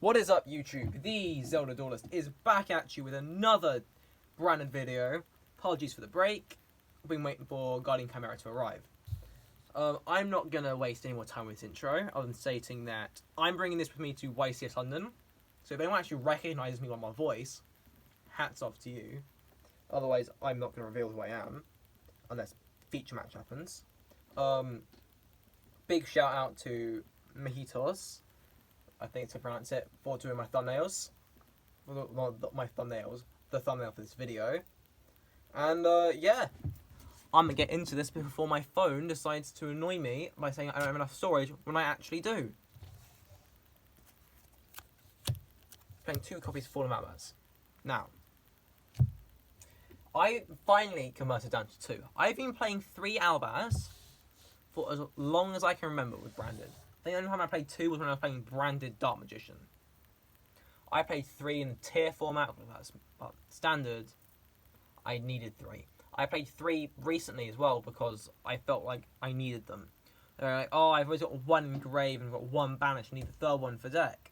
What is up, YouTube? The Zelda Duelist is back at you with another branded video. Apologies for the break. I've been waiting for Guardian Chimera to arrive. I'm not going to waste any more time with this intro, other than stating that I'm bringing this with me to YCS London. So if anyone actually recognises me by my voice, hats off to you. Otherwise, I'm not going to reveal who I am, unless feature match happens. Big shout out to Mojitos, I think to pronounce it, for doing my thumbnails. Well, not my thumbnails, the thumbnail for this video. And yeah, I'm gonna get into this before my phone decides to annoy me by saying I don't have enough storage when I actually do. Playing 2 copies of Fallen Outbursts. Now, I finally converted down to 2. I've been playing 3 Albas for as long as I can remember with Branded. The only time I played 2 was when I was playing Branded Dark Magician. I played 3 in the tier format, but standard, I needed 3. I played 3 recently as well because I felt like I needed them. They're like, oh, I've always got 1 engrave and got 1 banish, I need the 3rd one for deck.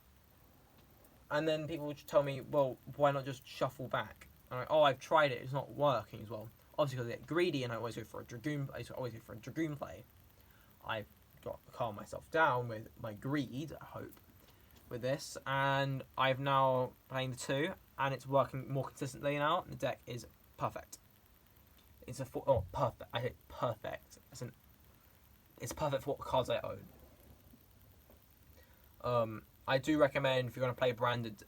And then people would tell me, well, why not just shuffle back? And I'm like, oh, I've tried it, it's not working as well. Obviously because I get greedy and I always go for a Dragoon, play. I've got to calm myself down with my greed, I hope, with this, and I've now playing the 2, and it's working more consistently now. The deck is perfect. It's perfect. I hit perfect. It's perfect for what cards I own. I do recommend if you're going to play Branded,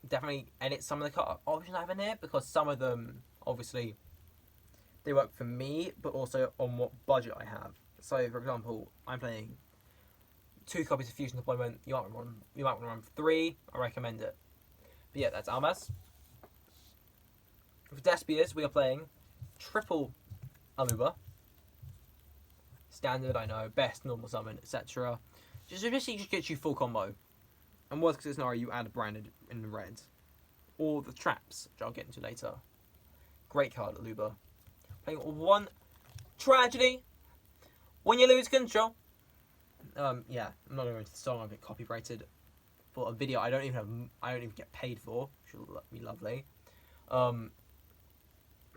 definitely edit some of the card options I have in here, because some of them, obviously, they work for me, but also on what budget I have. So, for example, I'm playing 2 copies of Fusion Deployment. You might want to run 3. I recommend it. But yeah, that's Almas. For Despias, we are playing triple Aluba. Standard, I know, best, normal summon, etc. Just gets you full combo. And worst case scenario, you add Branded in the red. Or the traps, which I'll get into later. Great card, Aluba. Playing 1 Tragedy. When you lose control. Yeah, I'm not going to go into the song. I'll get copyrighted for a video I don't even get paid for, which will be lovely. But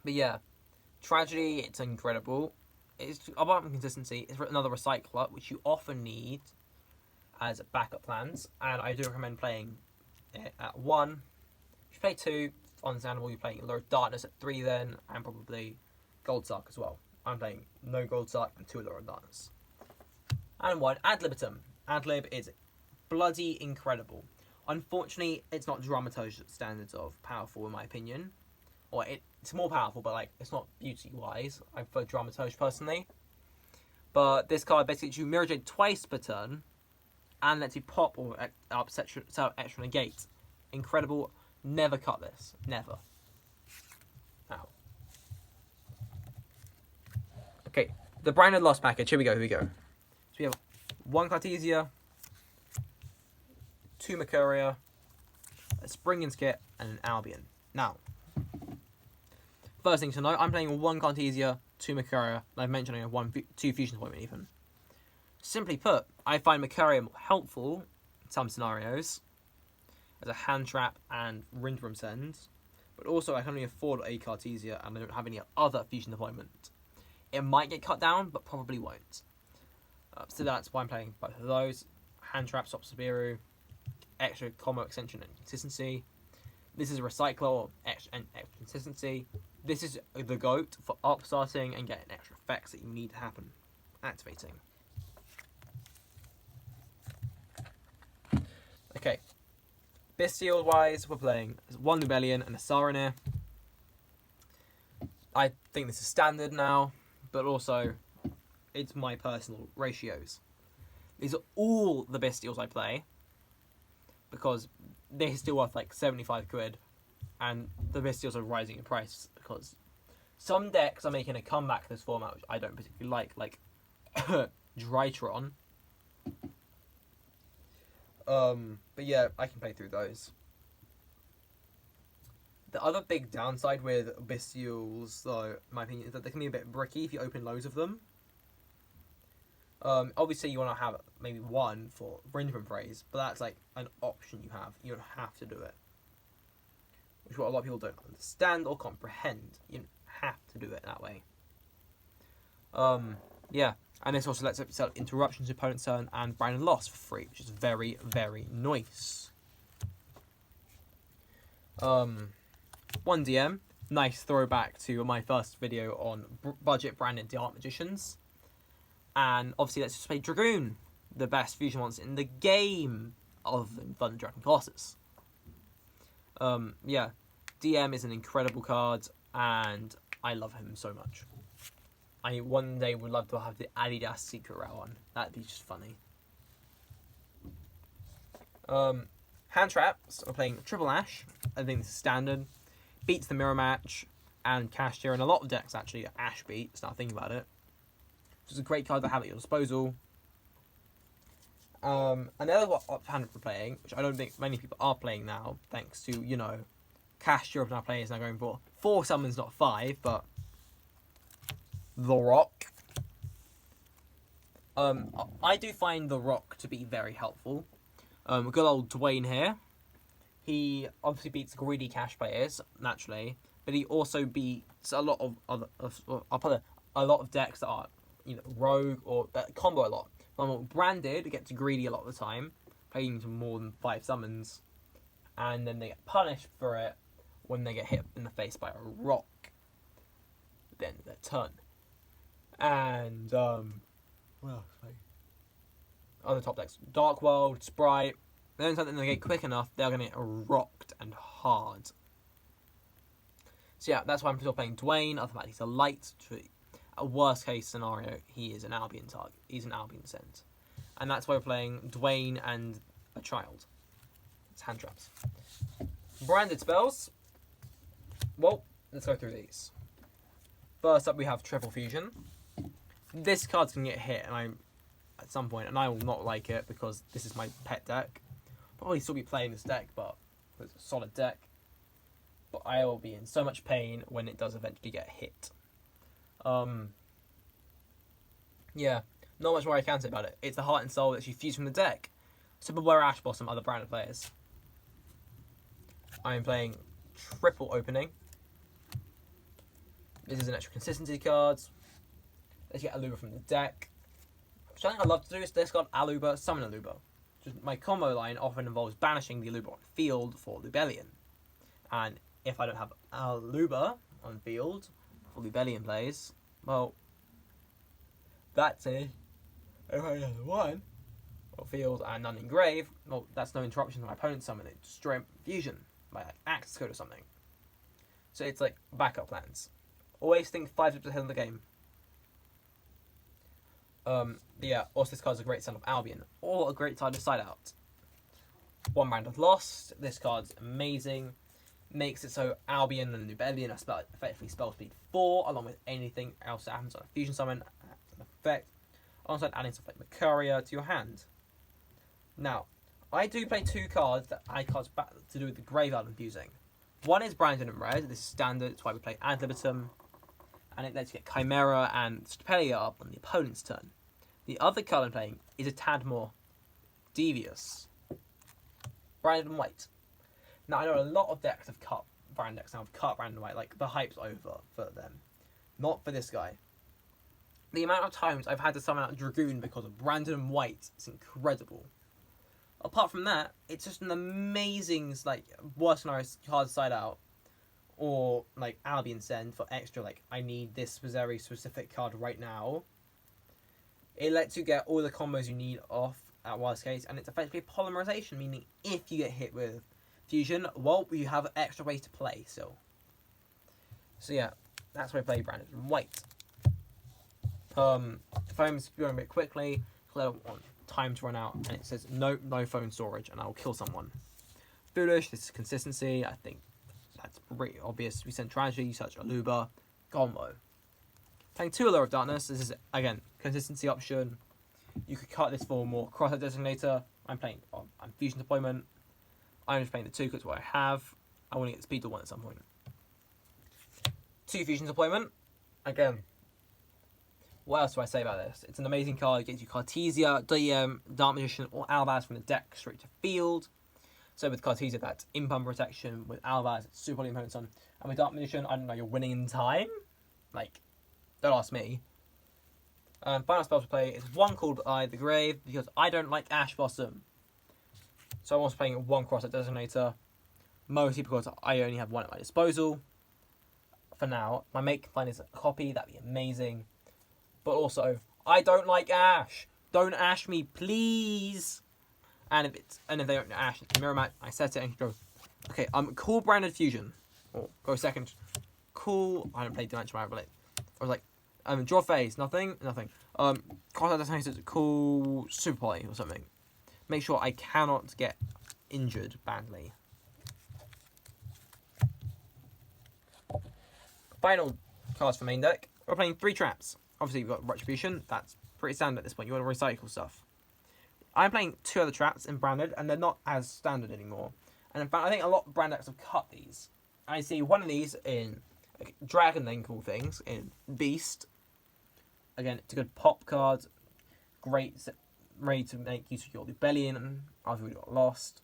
yeah, Tragedy, it's incredible. It's about consistency. It's another recycler, which you often need as backup plans, and I do recommend playing it at 1. If you play 2, it's understandable. You're playing Lord of Darkness at 3 then, and probably Gold Sark as well. I'm playing no Gold Sark and 2 Lord of Darkness. And 1 Ad Libitum. Ad Lib is bloody incredible. Unfortunately, it's not dramaturge standards of powerful in my opinion. Or it's more powerful, but like it's not beauty-wise. I prefer dramaturge personally. But this card basically lets you Mirror Jade twice per turn, and lets you pop or up extra negate. Incredible. Never cut this. Never. Ow. Okay, the Branded Lost package. Here we go. So we have 1 Cartesia, 2 Mercuria, a Springen's Kit, and an Albion. Now, first thing to know, I'm playing 1 Cartesia, 2 Mercuria, and I've mentioned I have 2 Fusion Deployment even. Simply put, I find Mercuria more helpful in some scenarios as a hand trap and Rindrum Send, but also I can only afford a Cartesia and I don't have any other Fusion Deployment. It might get cut down, but probably won't. So that's why I'm playing both of those. Hand trap, Stop Subiru, extra combo extension and consistency. This is a recycler and extra consistency. This is the GOAT for upstarting and getting extra effects that you need to happen. Activating. Okay. Bestial wise, we're playing 1 Rebellion and a Saronir. I think this is standard now, but also it's my personal ratios. These are all the Bestials I play, because they're still worth like 75 quid, and the Bestials are rising in price because some decks are making a comeback to this format, which I don't particularly like Drytron. But yeah, I can play through those. The other big downside with Bestials, though, in my opinion, is that they can be a bit bricky if you open loads of them. Obviously, you want to have maybe one for Brinjamin phrase, but that's like an option you have. You don't have to do it. Which is what a lot of people don't understand or comprehend. You don't have to do it that way. Yeah. And this also lets it set interruptions to opponent's turn and Brandon loss for free, which is very, very nice. 1DM. Nice throwback to my first video on budget Brandon Dart Magicians. And obviously, let's just play Dragoon, the best fusion monster in the game other than Thunder Dragon Colossus. Yeah, DM is an incredible card, and I love him so much. I one day would love to have the Adidas secret route on. That'd be just funny. Hand traps. We're playing Triple Ash. I think this is standard. Beats the mirror match and Cash Tier, and a lot of decks actually Ash beats. Now think about it. Which is a great card to have at your disposal. Another hand we're playing, which I don't think many people are playing now, thanks to, you know, Cash Tier of now players now going for 4 summons, not 5, but The Rock. I do find The Rock to be very helpful. Good old Dwayne here. He obviously beats greedy cash players, naturally, but he also beats a lot of a lot of decks that are either rogue or combo a lot. Branded gets greedy a lot of the time, playing to more than 5 summons, and then they get punished for it when they get hit in the face by a rock at the end of their turn. And other top decks, Dark World, Sprite. Then something they get quick enough, they're going to get rocked and hard. So yeah, that's why I'm still playing Dwayne. Other than that, he's a light. A worst case scenario, he is an Albion target. He's an Albion sent. And that's why we're playing Dwayne and a child. It's hand traps. Branded spells. Well, let's go through these. First up, we have Triple Fusion. This card's going to get hit at some point, and I will not like it because this is my pet deck. Probably still be playing this deck, but it's a solid deck. But I will be in so much pain when it does eventually get hit. Yeah, not much more I can say about it. It's the heart and soul that you fuse from the deck. So beware Ash Blossom, other branded players. I am playing Triple Opening. This is an extra consistency card. Let's get Aluba from the deck. Something I love to do is discard Aluba, summon Aluba. Just my combo line often involves banishing the Aluba on field for Lubellion. And if I don't have Aluba on field for Lubellion plays, well, that's it. If I have one on field and none in grave, well, that's no interruption to my opponent's summon. It's straight fusion by like Access Code or something. So it's like backup plans. Always think 5 steps ahead of the game. Yeah, also this card's a great son of Albion, or a great side to side out. 1 brand of Lost. This card's amazing. Makes it so Albion and Lubellion are effectively spell speed 4, along with anything else that happens on a fusion summon as an effect, alongside adding stuff like Mercuria to your hand. Now, I do play 2 cards that I cards back to do with the graveyard I'm fusing. One is Brandon in red. This is standard. It's why we play Ad Libitum, and it lets you get Chimera and Stapelia up on the opponent's turn. The other card I'm playing is a tad more devious. Brandon White. Now, I know a lot of decks have cut Brandon decks now have cut Brandon White. Like, the hype's over for them. Not for this guy. The amount of times I've had to summon out Dragoon because of Brandon White is incredible. Apart from that, it's just an amazing, like, worst scenario card side out. Or, like, Albion send for extra, like, I need this very specific card right now. It lets you get all the combos you need off at worst case, and it's effectively polymerization, meaning if you get hit with fusion, well, you have extra ways to play still. So yeah, that's why I play Brandon White. If I'm going a bit quickly, because I don't want time to run out, and it says no phone storage, and I will kill someone. Foolish, this is consistency, I think that's pretty obvious. We send Tragedy, such Aluba, combo. Playing 2 Allure of Darkness, this is, again, consistency option. You could cut this for more Crosshair Designator. I'm Fusion Deployment. I'm just playing the 2 because what I have. I want to get the Speed to 1 at some point. 2 Fusion Deployment. Again, What else do I say about this? It's an amazing card. It gets you Cartesia, DM, Dark Magician, or Albaz from the deck straight to field. So with Cartesia, that's Impump protection. With Albaz, it's super poly opponents on. And with Dark Magician, I don't know, you're winning in time? Like, don't ask me. Final spell to play is one called by the grave, because I don't like Ash Blossom. So I'm also playing one Cross-Out Designator, mostly because I only have one at my disposal. For now, my mate can find is a copy, that'd be amazing. But also, I don't like Ash. Don't Ash me, please. And if they don't Ash, it's Mirror Match. I set it and go. Okay, cool branded fusion. Or go second. Cool. I don't play Dimension Rival. I was like, draw phase, nothing. Cross-Out Designator, cool Super Poly or something. Make sure I cannot get injured badly. Final cards for main deck. We're playing 3 traps. Obviously, we've got Retribution. That's pretty standard at this point. You want to recycle stuff. I'm playing 2 other traps in Branded, and they're not as standard anymore. And in fact, I think a lot of Brand decks have cut these. I see one of these in Dragon Link, all things, in Beast. Again, it's a good pop card. Great, ready to make use of your Rebellion. I've already got Lost.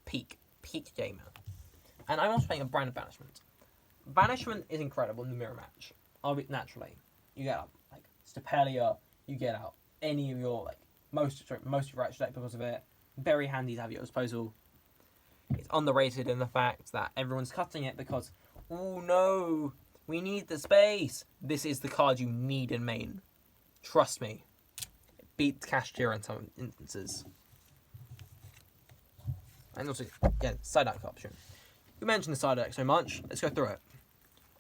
Peak gamer. And I'm also playing a Branded Banishment. Banishment is incredible in the mirror match. Naturally, you get out like Stepelia, you get out any of your most of your actual deck because of it. Very handy to have at your disposal. It's underrated in the fact that everyone's cutting it because, oh no, we need the space. This is the card you need in main. Trust me, it beats Cashier in some instances. And also, yeah, side deck option. We mentioned the side deck so much. Let's go through it.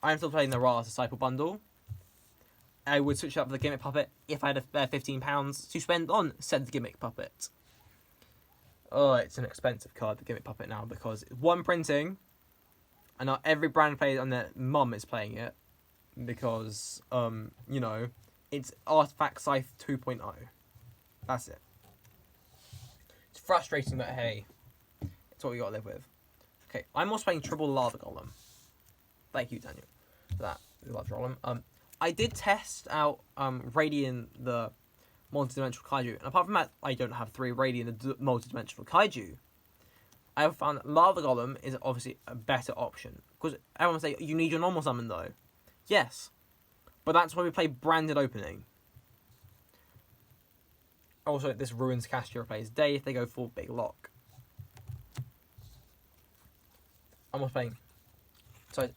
I'm still playing the Ra's Disciple bundle. I would switch up the Gimmick Puppet if I had a spare £15 to spend on said Gimmick Puppet. Oh, it's an expensive card, the Gimmick Puppet now, because it's one printing, and not every brand player on their mum is playing it, because, it's Artifact Scythe 2.0. That's it. It's frustrating, but hey, it's what we gotta live with. Okay, I'm also playing Triple Lava Golem. Thank you, Daniel, for that. We love Golem. I did test out Radiant the multi-dimensional kaiju, and apart from that, I don't have 3 Radiant the multi-dimensional kaiju. I have found that Lava Golem is obviously a better option, because everyone say you need your normal summon though. Yes, but that's why we play Branded Opening. Also, this ruins Cashier Player's day if they go full big lock. I'm also playing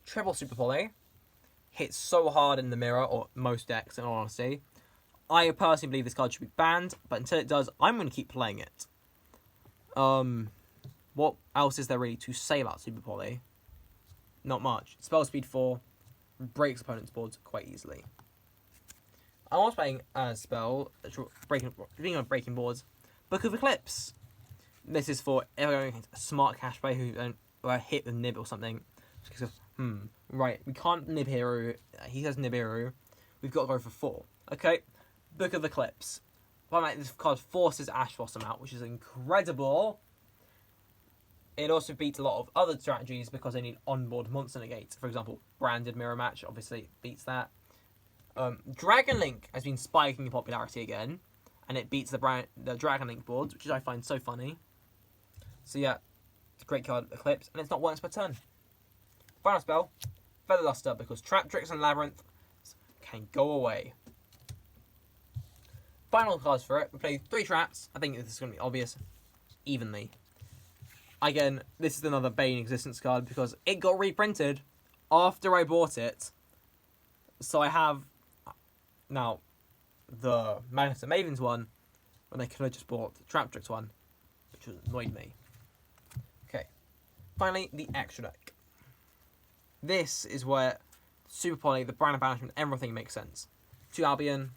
Triple Super Poly. Hits so hard in the mirror, or most decks in all honesty. I personally believe this card should be banned, but until it does, I'm going to keep playing it. What else is there really to say about Super Poly? Not much. Spell speed 4, breaks opponent's boards quite easily. I'm also playing a spell, being on breaking boards, Book of Eclipse. This is for if I'm going against a smart cash player who I hit the nib or something. Because right, we can't nib hero. He says nib hero. We've got to go for 4. Okay, Book of Eclipse. This card forces Ash Blossom out, which is incredible. It also beats a lot of other strategies because they need onboard monster negates. For example, Branded Mirror Match obviously beats that. Dragon Link has been spiking in popularity again, and it beats the Dragon Link boards, which I find so funny. So yeah, it's a great card, Eclipse, and it's not once per turn. Final spell, Feather Duster, because Trap Tricks and Labyrinth can go away. Final cards for it, we play 3 traps. I think this is going to be obvious evenly. Again, this is another Bane Existence card because it got reprinted after I bought it. So I have now the Magnus and Mavens one, when they could have just bought the Trap Tricks one, which annoyed me. Okay, finally, the extra deck. This is where Super Poly, the Brand of Banishment, everything makes sense. 2 Albion,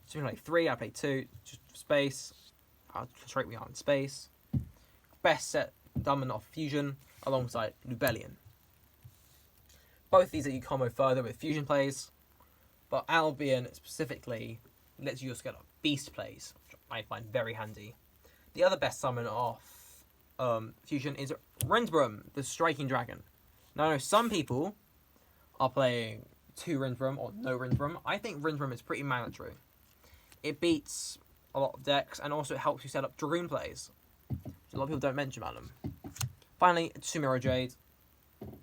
so we play 3, I play 2, just space. I'll straight me out in space. Best set, Diamond off Fusion, alongside Rebellion. Both these let you combo further with Fusion plays, but Albion specifically lets you just get Beast plays, which I find very handy. The other best summon off Fusion is Rensbrum, the Striking Dragon. Now I know some people are playing 2 Rindrum or no Rindrum. I think Rindrum is pretty mandatory. It beats a lot of decks, and also it helps you set up Dragoon plays. A lot of people don't mention about them. Finally, 2 Mirror Jade.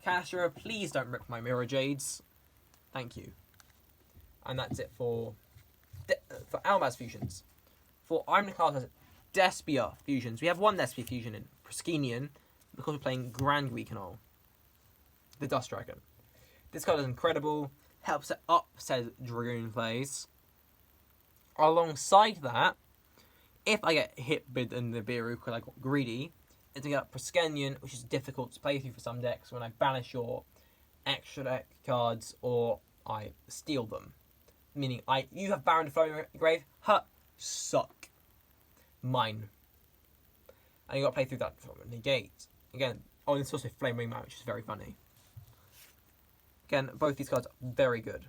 Castro, please don't rip my Mirror Jades. Thank you. And that's it for Almaz fusions. For Iron Carter's Despia fusions, we have 1 Despia fusion in Priskinian because we're playing Grand Weakenol, the Dust Dragon. This card is incredible, helps set up said Dragoon plays. Alongside that, if I get hit with in the Biru because I got greedy, it's going to get Priskinian, which is difficult to play through for some decks when I banish your extra deck cards or I steal them. Meaning, you have Baron de Floating Grave, suck. Mine. And you got to play through that from negate. Again, it's also Flame Ring Mount, which is very funny. Again, both these cards are very good.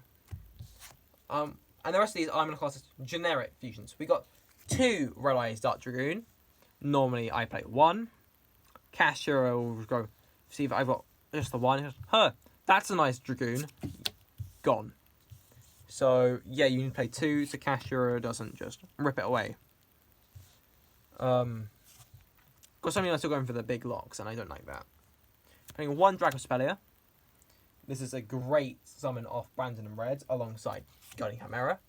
And the rest of these I'm going to class as generic fusions. We got 2 Red Eyes Dark Dragoon. Normally I play 1. Castro will go see if I've got just the 1. That's a nice Dragoon. Gone. So yeah, you need to play 2 so Castro doesn't just rip it away. Because some of you are still going for the big locks, and I don't like that. Playing 1 Dragon Spellier. This is a great summon off Brandon and Red alongside Guardian Chimera.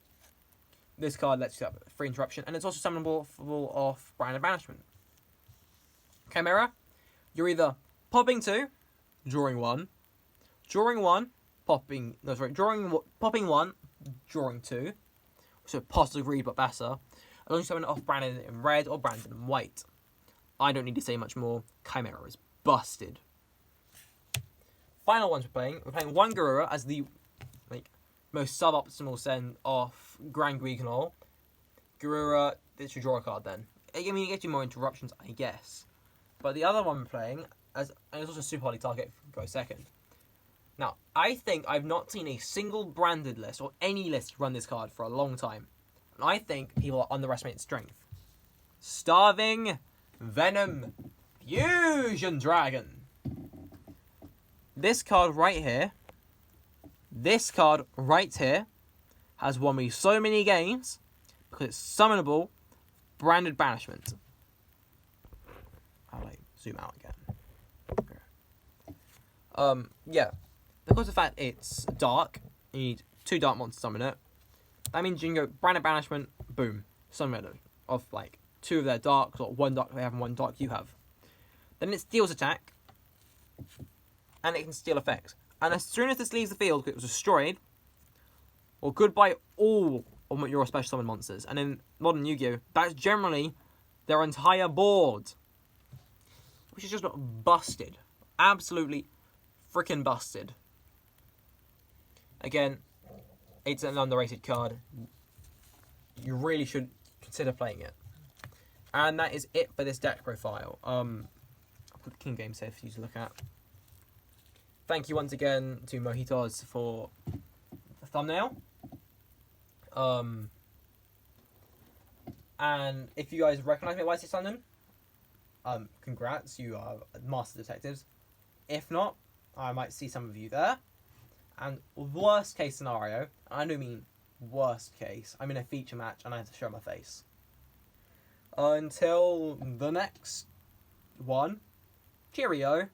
This card lets you have free interruption, and it's also summonable off Branded Banishment. Chimera, you're either popping 2, drawing 1, drawing 1, popping 1, drawing 2, so possibly but better. As long as you summon off Brandon in red or Brandon in white. I don't need to say much more. Chimera is busted. Final ones we're playing 1 Garura as the most suboptimal send off Grand Weakenol. Garura, it's your draw a card then. I mean, it gets you more interruptions, I guess. But the other one we're playing, and it's also a super hardly target, go second. Now, I think I've not seen a single branded list, or any list, run this card for a long time. And I think people are underestimating strength. Starving Venom Fusion Dragon. This card right here, has won me so many games because it's summonable, Branded Banishment. I'll zoom out again. Okay. Yeah, because of the fact it's dark, you need 2 dark monsters to summon it. That means you can go Branded Banishment, boom, summon it of 2 of their darks, or 1 dark they have and 1 dark you have. Then it steals attack, and it can steal effects. And as soon as this leaves the field, it was destroyed, or goodbye all of your special summon monsters. And in modern Yu-Gi-Oh, that's generally their entire board, which is just busted. Absolutely freaking busted. Again, it's an underrated card. You really should consider playing it. And that is it for this deck profile. I'll put the King Game Save for you to look at. Thank you once again to Mojitos for the thumbnail. And if you guys recognise me at YCS London, congrats, you are master detectives. If not, I might see some of you there. And worst case scenario, I don't mean worst case, I'm in a feature match and I have to show my face. Until the next one, cheerio.